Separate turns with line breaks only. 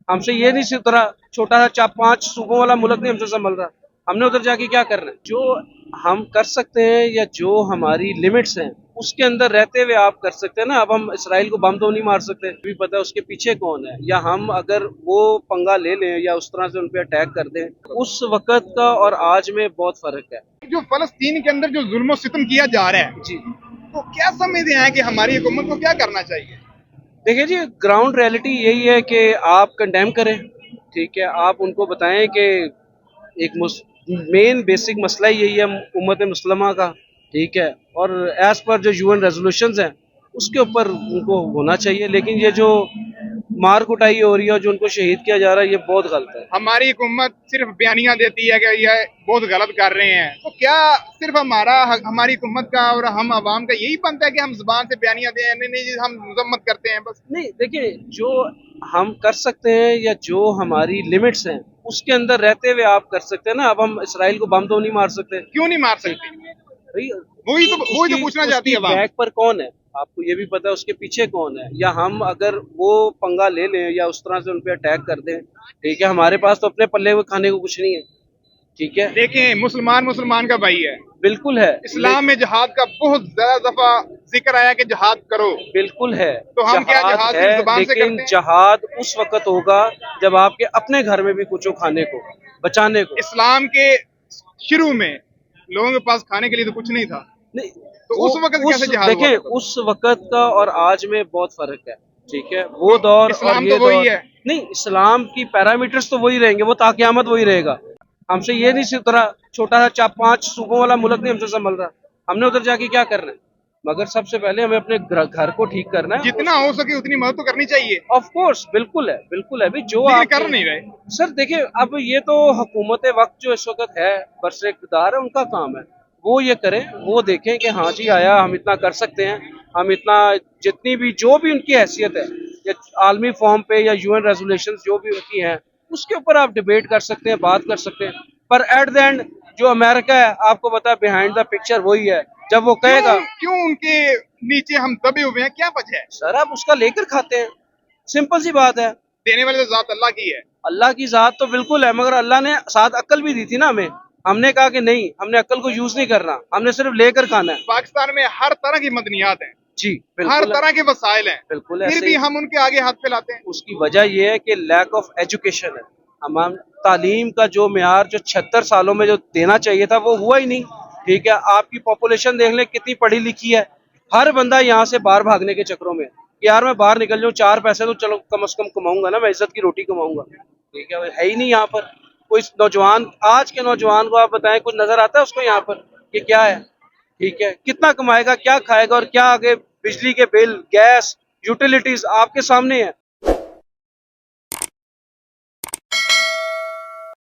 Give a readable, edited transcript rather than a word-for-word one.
हमसे ये नहीं सिर्फ तरह छोटा सा 4-5 सूबों वाला मुल्क नहीं हमसे संभल रहा। हमने उधर जाके क्या करना है? जो हम कर सकते हैं या जो हमारी लिमिट्स हैं उसके अंदर रहते हुए आप कर सकते हैं ना। अब हम इसराइल को बम तो नहीं मार सकते, भी पता है उसके पीछे कौन है, या हम अगर वो पंगा ले लें या उस तरह से उन पर अटैक कर दें, उस वक़्त का और आज में बहुत फर्क है।
जो फलस्तीन के अंदर जो जुल्म सितम किया जा रहा है,
जी
तो क्या समझते हैं कि हमारी हुकूमत को क्या करना चाहिए?
देखिए जी, ग्राउंड रियलिटी यही है कि आप कंडेम करें, ठीक है, आप उनको बताएं कि एक मेन बेसिक मसला ही यही है उम्मत मुस्लिमा का, ठीक है, और एज पर जो यूएन रेजोल्यूशंस हैं उसके ऊपर उनको होना चाहिए। लेकिन ये जो मार कुटाई हो रही है और जो उनको शहीद किया जा रहा है ये बहुत गलत है।
हमारी हुकूमत सिर्फ बयानियां देती है कि ये बहुत गलत कर रहे हैं, तो क्या सिर्फ हमारी हुकूमत का और हम आवाम का यही बनता है कि हम जुबान से बयानियां दें? नहीं नहीं जी, हम मजम्मत करते हैं बस।
नहीं देखिए, जो हम कर सकते हैं या जो हमारी लिमिट्स हैं उसके अंदर रहते हुए आप कर सकते हैं ना। अब हम इसराइल को बम तो नहीं मार सकते
क्यों नहीं मार सकते?
भाई।
वही तो पूछना चाहती है
उसकी
आवाम।
बैक पर कौन है, आपको ये भी पता है उसके पीछे कौन है, या हम अगर वो पंगा ले लें या उस तरह से उन पे अटैक कर दें, ठीक है, हमारे पास तो अपने पल्ले हुए खाने को कुछ नहीं है, ठीक है।
देखें, मुसलमान मुसलमान का भाई है।
बिल्कुल है,
इस्लाम में जहाद का बहुत ज्यादा दफा जिक्र आया कि जहाद करो।
बिल्कुल है।
तो हम क्या जहाद सिर्फ
है,
जुबान से
लेकिन
करते हैं?
जहाद उस वक्त होगा जब आपके अपने घर में भी कुछ हो खाने को, बचाने को।
इस्लाम के शुरू में लोगों के पास खाने के लिए तो कुछ नहीं था,
नहीं,
तो उस वक्त कैसे जहाद हुआ
देखें,
था?
उस वक्त का और आज में बहुत फर्क है, ठीक है। वो दौर और
इस्लाम
ये
तो वही
दौर
है।
नहीं, इस्लाम की पैरामीटर्स तो वही रहेंगे, वो ताक़यामत वही रहेगा। हमसे ये नहीं सिर्फ तरह छोटा सा 4-5 सूबों वाला मुल्क नहीं हमसे संभल रहा। हमने उधर जाके क्या करना है? मगर सबसे पहले हमें अपने घर को ठीक करना है।
जितना हो सके उतनी मदद तो करनी चाहिए,
ऑफ कोर्स, बिल्कुल है, बिल्कुल है भी जो
लेकिन
आप
कर नहीं रहे।
सर देखिए, अब ये तो हुकूमत वक्त जो इस वक्त है बरसर इक़्तिदार है, उनका काम है वो ये करें, वो देखें कि हाँ जी आया हम इतना कर सकते हैं, हम इतना जितनी भी जो भी उनकी हैसियत है या आलमी फॉर्म पे या यूएन रेजोल्यूशन जो भी उनकी हैं उसके ऊपर आप डिबेट कर सकते हैं, बात कर सकते हैं। पर एट द एंड जो अमेरिका है आपको पता है बिहाइंड द पिक्चर वही है। जब वो कहेगा
क्यों क्यों उनके नीचे हम दबे हुए हैं, क्या वजह है?
सर आप उसका लेकर खाते हैं, सिंपल सी बात है।
देने वाले तो जात अल्लाह की है।
अल्लाह की ज़ात तो बिल्कुल है, मगर अल्लाह ने साथ अक्ल भी दी थी ना हमें। हमने कहा कि नहीं, हमने अक्ल को यूज नहीं करना, हमने सिर्फ लेकर खाना है।
पाकिस्तान में हर तरह की मदनियात हैं,
जी
हर
बिल्कुल,
तरह के वसाइल हैं,
बिल्कुल
फिर
ऐसे
भी
ही।
हम उनके आगे हाथ फैलाते हैं।
उसकी वजह यह है कि लैक ऑफ एजुकेशन है। हम तालीम का जो मेयार जो 76 सालों में जो देना चाहिए था वो हुआ ही नहीं, ठीक है। आपकी पॉपुलेशन देख लें कितनी पढ़ी लिखी है, हर बंदा यहाँ से बाहर भागने के चक्करों में कि यार मैं बाहर निकल जाऊँ, 4 पैसे तो चलो कम से कम कमाऊंगा ना, मैं इज्जत की रोटी कमाऊंगा, ठीक है ही नहीं यहाँ पर कोई नौजवान। आज के नौजवान को आप बताएं कुछ नजर आता है उसको यहाँ पर कि क्या है, ठीक है, कितना कमाएगा, क्या खाएगा और क्या आगे बिजली के बिल, गैस, यूटिलिटीज आपके सामने है।